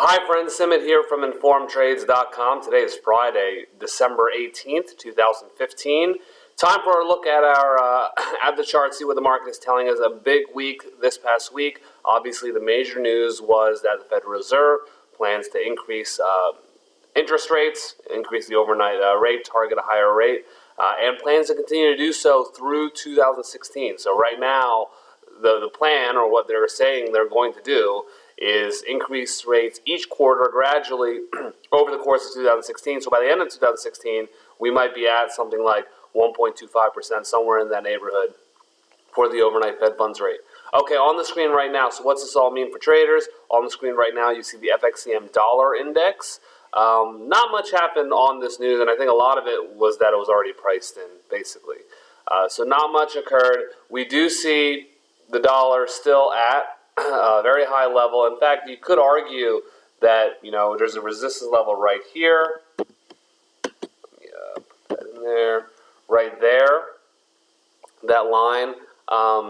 Hi friends, Simit here from InformedTrades.com. Today is Friday, December 18th, 2015. Time for a look at our at the chart, see what the market is telling us. A big week this past week. Obviously, the major news was that the Federal Reserve plans to increase interest rates, increase the overnight rate, target a higher rate, and plans to continue to do so through 2016. So right now, the plan, or what they're saying they're going to do, is increase rates each quarter gradually over the course of 2016. So by the end of 2016, we might be at something like 1.25%, somewhere in that neighborhood, for the overnight Fed funds rate. Okay, on the screen right now, so what's this all mean for traders? On the screen right now, you see the FXCM dollar index. Not much happened on this news, and I think a lot of it was that it was already priced in, basically. So not much occurred. We do see the dollar still at a very high level. In fact, you could argue that, there's a resistance level right here. Let me put that in there. Right there. That line.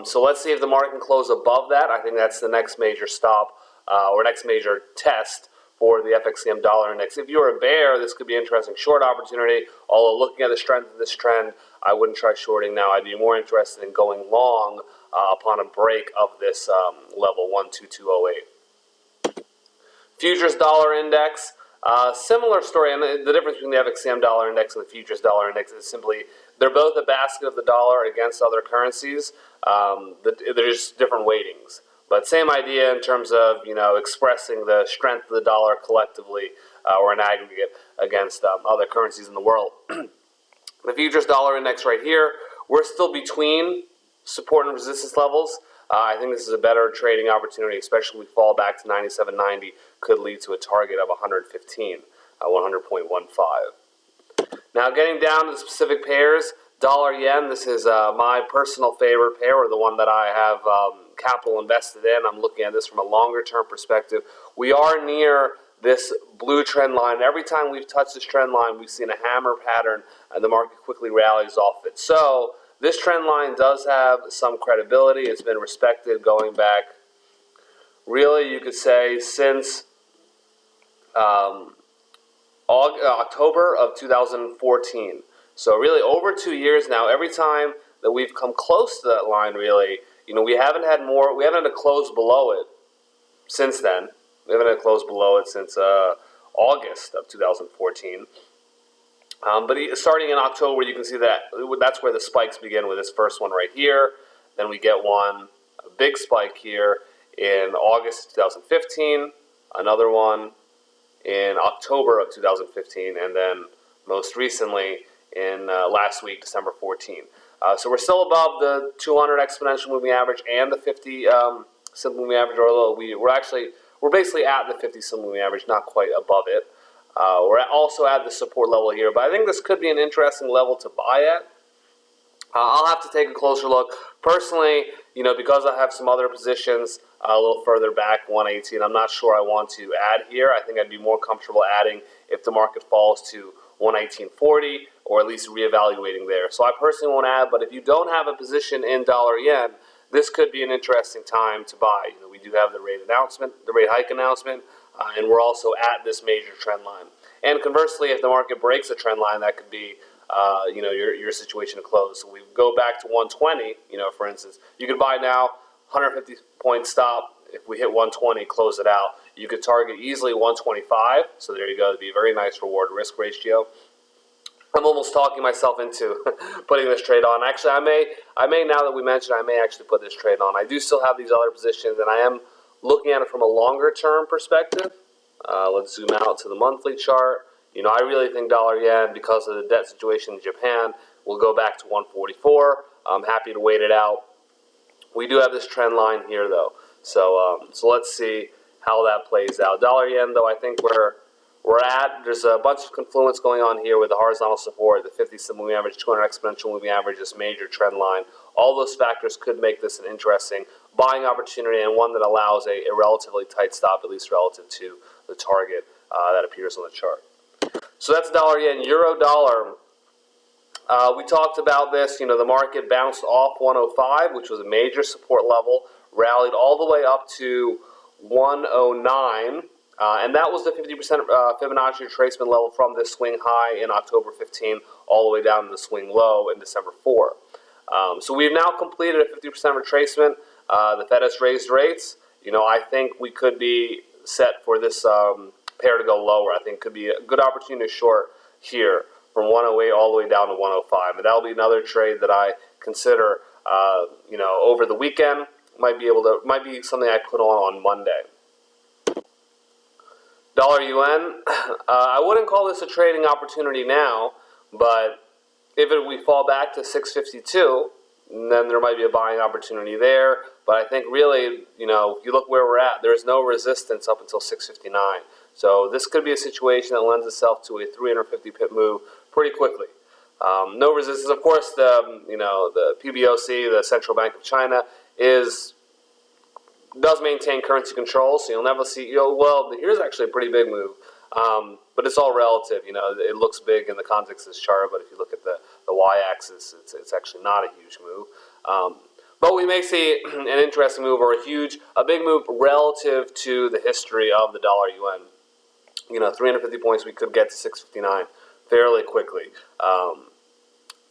So let's see if the market can close above that. I think that's the next major stop, or next major test for the FXCM dollar index. If you're a bear, this could be an interesting short opportunity. Although looking at the strength of this trend, I wouldn't try shorting now. I'd be more interested in going long upon a break of this level 12208. Futures dollar index, similar story, and the difference between the FXCM dollar index and the futures dollar index is simply they're both a basket of the dollar against other currencies. They're just different weightings. But same idea in terms of, expressing the strength of the dollar collectively or in aggregate against other currencies in the world. The futures dollar index right here, we're still between support and resistance levels. I think this is a better trading opportunity, especially if we fall back to 97.90, could lead to a target of 115, 100.15. Now getting down to the specific pairs, dollar yen, this is my personal favorite pair, or the one that I have capital invested in. I'm looking at this from a longer term perspective. We are near this blue trend line. Every time we've touched this trend line, we've seen a hammer pattern, and the market quickly rallies off it. So this trend line does have some credibility. It's been respected going back, really, you could say, since October of 2014. So really over 2 years now. Every time that we've come close to that line, really, we haven't had a close below it since then. We haven't had a close below it since August of 2014. But starting in October, you can see that that's where the spikes begin, with this first one right here. Then we get a big spike here in August 2015, another one in October of 2015, and then most recently in last week, December 14. So we're still above the 200 exponential moving average and the 50 simple moving average, although we're basically at the 50 simple moving average, not quite above it. We're also at the support level here, but I think this could be an interesting level to buy at. I'll have to take a closer look. Personally, because I have some other positions a little further back, 118, I'm not sure I want to add here. I think I'd be more comfortable adding if the market falls to 118.40, or at least reevaluating there. So I personally won't add, but if you don't have a position in dollar yen, this could be an interesting time to buy. We do have the rate hike announcement, and we're also at this major trend line. And conversely, if the market breaks a trend line, that could be, your situation to close. So we go back to 120, for instance. You could buy now, 150 point stop. If we hit 120, close it out. You could target easily 125. So there you go. It'd be a very nice reward risk ratio. I'm almost talking myself into putting this trade on. Actually, I may now that we mentioned, I may actually put this trade on. I do still have these other positions, and I am looking at it from a longer term perspective. Let's zoom out to the monthly chart. I really think dollar yen, because of the debt situation in Japan, will go back to 144. I'm happy to wait it out. We do have this trend line here, though. So let's see how that plays out. Dollar yen, though, I think there's a bunch of confluence going on here with the horizontal support, the 50 simple moving average, 200 exponential moving average, this major trend line. All those factors could make this an interesting buying opportunity, and one that allows a relatively tight stop, at least relative to the target that appears on the chart. So that's dollar yen. Euro dollar. We talked about this. The market bounced off 105, which was a major support level, rallied all the way up to 109. And that was the 50% Fibonacci retracement level from this swing high in October 15 all the way down to the swing low in December 4. So we've now completed a 50% retracement. The Fed has raised rates. I think we could be set for this pair to go lower. I think it could be a good opportunity to short here from 108 all the way down to 105. And that'll be another trade that I consider, over the weekend. Might be something I put on Monday. Dollar yuan, I wouldn't call this a trading opportunity now, but if we fall back to 652, then there might be a buying opportunity there. But I think really, if you look where we're at, there's no resistance up until 659. So this could be a situation that lends itself to a 350 pip move pretty quickly. No resistance. Of course, the PBOC, the Central Bank of China, does maintain currency control, so you'll never see. Well, here's actually a pretty big move, but it's all relative. It looks big in the context of this chart, but if you look at the y-axis, it's actually not a huge move. But we may see an interesting move or a big move relative to the history of the dollar yuan. 350 points, we could get to 659 fairly quickly,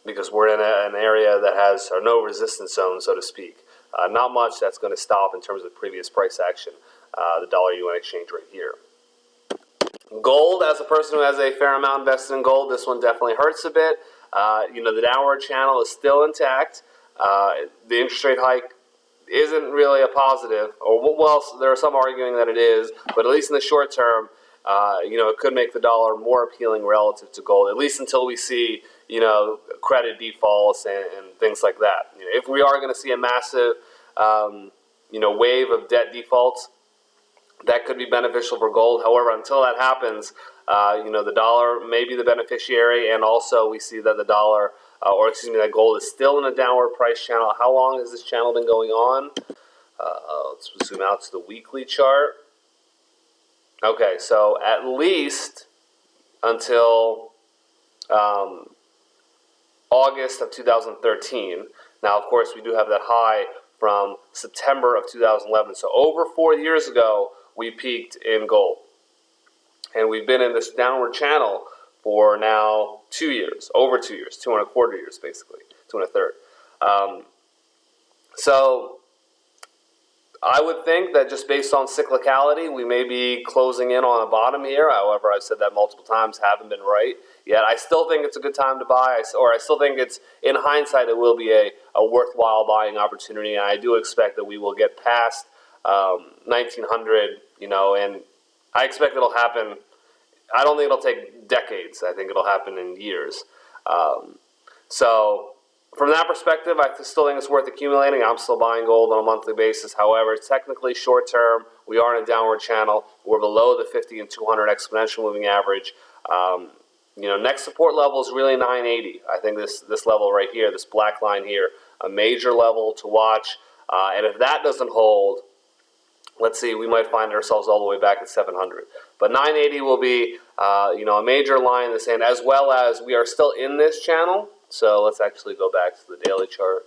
because we're in an area that has no resistance zone, so to speak. Not much that's going to stop in terms of previous price action, the dollar yuan exchange rate here. Gold, as a person who has a fair amount invested in gold, this one definitely hurts a bit. The downward channel is still intact. The interest rate hike isn't really a positive, there are some arguing that it is, but at least in the short term, it could make the dollar more appealing relative to gold, at least until we see, credit defaults and things like that. If we are going to see a massive, wave of debt defaults, that could be beneficial for gold. However, until that happens, the dollar may be the beneficiary, and also we see that the dollar, that gold is still in a downward price channel. How long has this channel been going on? Let's zoom out to the weekly chart. Okay, so at least until August of 2013. Now, of course, we do have that high from September of 2011. So over 4 years ago, we peaked in gold. And we've been in this downward channel for now 2 years, over 2 years, 2.25 years, basically, 2.25. So I would think that just based on cyclicality, we may be closing in on a bottom here. However, I've said that multiple times, haven't been right yet. I still think it's a good time to buy, or I still think it's, in hindsight, it will be a worthwhile buying opportunity. And I do expect that we will get past 1900, and I expect it'll happen. I don't think it'll take decades. I think it'll happen in years. So from that perspective, I still think it's worth accumulating. I'm still buying gold on a monthly basis. However, it's technically short term. We are in a downward channel. We're below the 50 and 200 exponential moving average. Next support level is really 980. I think this level right here, this black line here, a major level to watch. And if that doesn't hold, let's see, we might find ourselves all the way back at 700. But 980 will be, a major line in the sand, as well as we are still in this channel. So let's actually go back to the daily chart.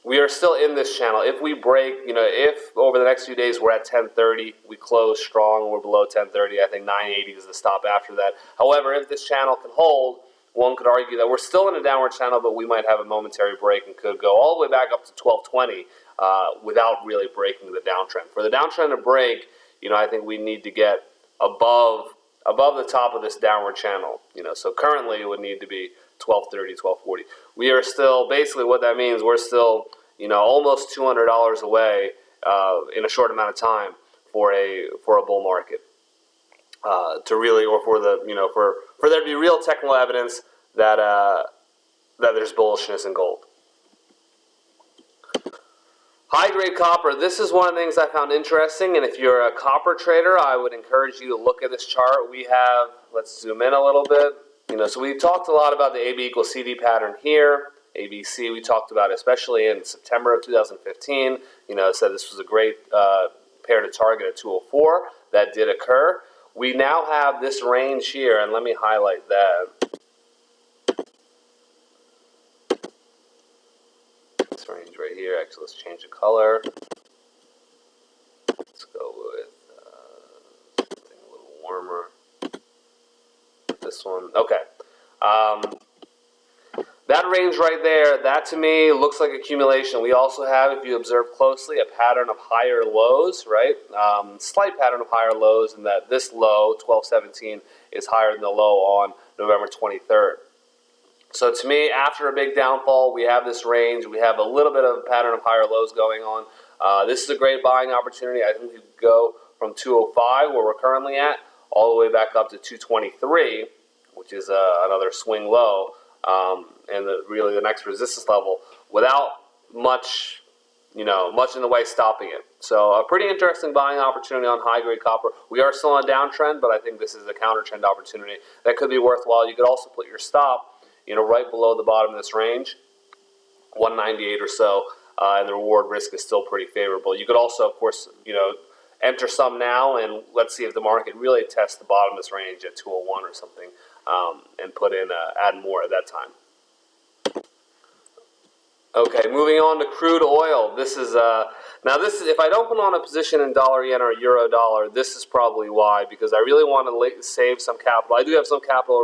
We are still in this channel. If we break, if over the next few days we're at 1030, we close strong, we're below 1030, I think 980 is the stop after that. However, if this channel can hold, one could argue that we're still in a downward channel, but we might have a momentary break and could go all the way back up to 1220 without really breaking the downtrend. For the downtrend to break, I think we need to get above the top of this downward channel. So currently it would need to be 1230, 1240. We are still, basically what that means, we're still, almost $200 away in a short amount of time for a bull market. To really, or for the, for there to be real technical evidence that that there's bullishness in gold. High-grade copper, this is one of the things I found interesting, and if you're a copper trader, I would encourage you to look at this chart. We have, let's zoom in a little bit, so we talked a lot about the AB equals CD pattern here, ABC we talked about especially in September of 2015, said this was a great pair to target at 204, that did occur. We now have this range here, and let me highlight that. This range right here, actually let's change the color. Let's go with term or this one. Okay. That range right there, that to me looks like accumulation. We also have, if you observe closely, a pattern of higher lows, right? Slight pattern of higher lows, and that this low, 1217, is higher than the low on November 23rd. So to me, after a big downfall, we have this range. We have a little bit of a pattern of higher lows going on. This is a great buying opportunity. I think we could go from 205, where we're currently at, all the way back up to 223, which is another swing low. And really the next resistance level without much, much in the way stopping it. So a pretty interesting buying opportunity on high-grade copper. We are still on a downtrend, but I think this is a counter-trend opportunity that could be worthwhile. You could also put your stop, right below the bottom of this range, 198 or so, and the reward risk is still pretty favorable. You could also, of course, enter some now, and let's see if the market really tests the bottom of this range at 201 or something, and put in, add more at that time. Okay, moving on to crude oil. This is now this is, if I don't put on a position in dollar yen or euro dollar, this is probably why, because I really want to save some capital. I do have some capital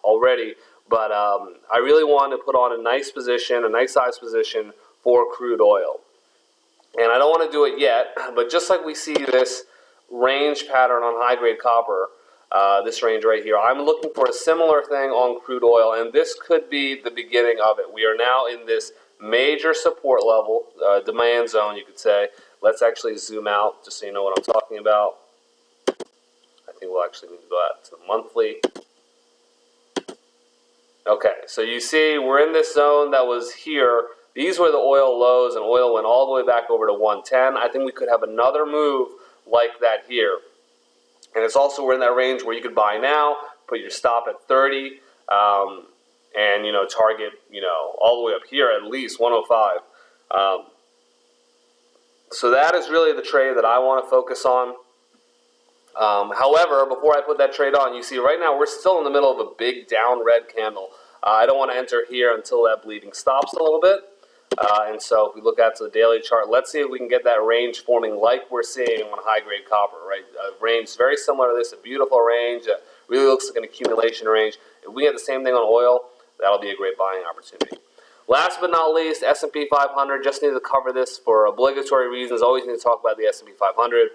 already, but I really want to put on a nice position, a nice size position for crude oil. And I don't want to do it yet, but just like we see this range pattern on high-grade copper, this range right here, I'm looking for a similar thing on crude oil, and this could be the beginning of it. We are now in this major support level, demand zone, you could say. Let's actually zoom out just so you know what I'm talking about. I think we'll actually need to go out to the monthly. Okay, so you see we're in this zone that was here. These were the oil lows, and oil went all the way back over to 110. I think we could have another move like that here. And it's also, we're in that range where you could buy now, put your stop at 30, and, target, all the way up here at least 105. So that is really the trade that I want to focus on. However, before I put that trade on, you see right now we're still in the middle of a big down red candle. I don't want to enter here until that bleeding stops a little bit. And so if we look at the daily chart, let's see if we can get that range forming like we're seeing on high-grade copper, right? A range very similar to this, a beautiful range that really looks like an accumulation range. If we get the same thing on oil, that'll be a great buying opportunity. Last but not least, S&P 500. Just need to cover this for obligatory reasons. Always need to talk about the S&P 500.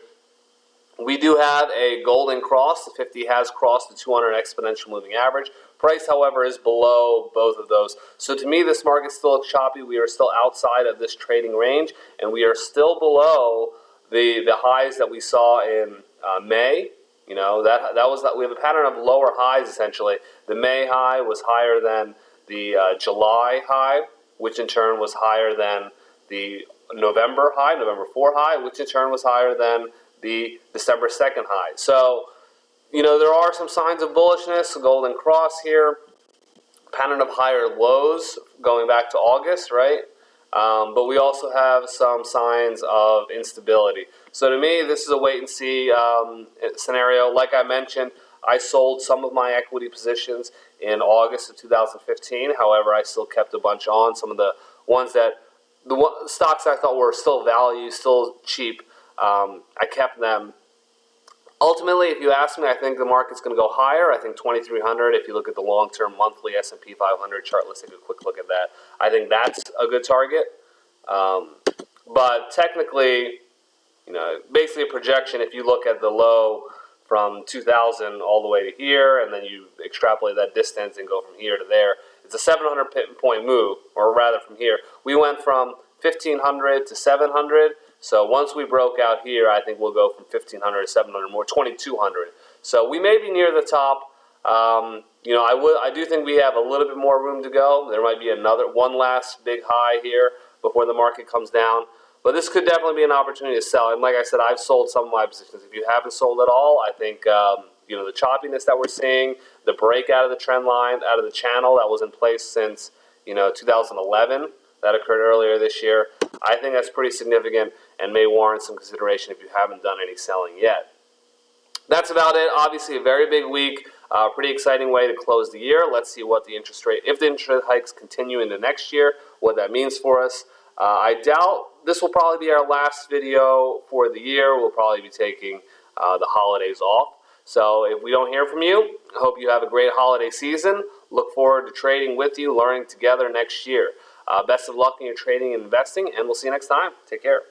We do have a golden cross. The 50 has crossed the 200 exponential moving average. Price, however, is below both of those. So to me, this market still looks choppy. We are still outside of this trading range, and we are still below the highs that we saw in May. We have a pattern of lower highs essentially. The May high was higher than the July high, which in turn was higher than the November high, November 4 high, which in turn was higher than the December 2nd high. So, there are some signs of bullishness, a golden cross here, pattern of higher lows going back to August, right? But we also have some signs of instability. So to me, this is a wait-and-see scenario. Like I mentioned, I sold some of my equity positions in August of 2015. However, I still kept a bunch on. Some of the ones stocks I thought were still value, still cheap, I kept them. Ultimately, if you ask me, I think the market's going to go higher. I think 2,300, if you look at the long-term monthly S&P 500 chart, let's take a quick look at that. I think that's a good target. But technically, basically a projection, if you look at the low from 2000 all the way to here, and then you extrapolate that distance and go from here to there, it's a 700-point move, or rather from here. We went from 1,500 to 700. So once we broke out here, I think we'll go from 1,500 to 700 more, 2,200. So we may be near the top. I do think we have a little bit more room to go. There might be one last big high here before the market comes down. But this could definitely be an opportunity to sell. And like I said, I've sold some of my positions. If you haven't sold at all, I think the choppiness that we're seeing, the break out of the trend line, out of the channel that was in place since 2011. That occurred earlier this year. I think that's pretty significant and may warrant some consideration if you haven't done any selling yet. That's about it. Obviously, a very big week. Pretty exciting way to close the year. Let's see what the interest rate, if the interest rate hikes continue into next year, what that means for us. I doubt this will probably be our last video for the year. We'll probably be taking the holidays off. So if we don't hear from you, I hope you have a great holiday season. Look forward to trading with you, learning together next year. Best of luck in your trading and investing, and we'll see you next time. Take care.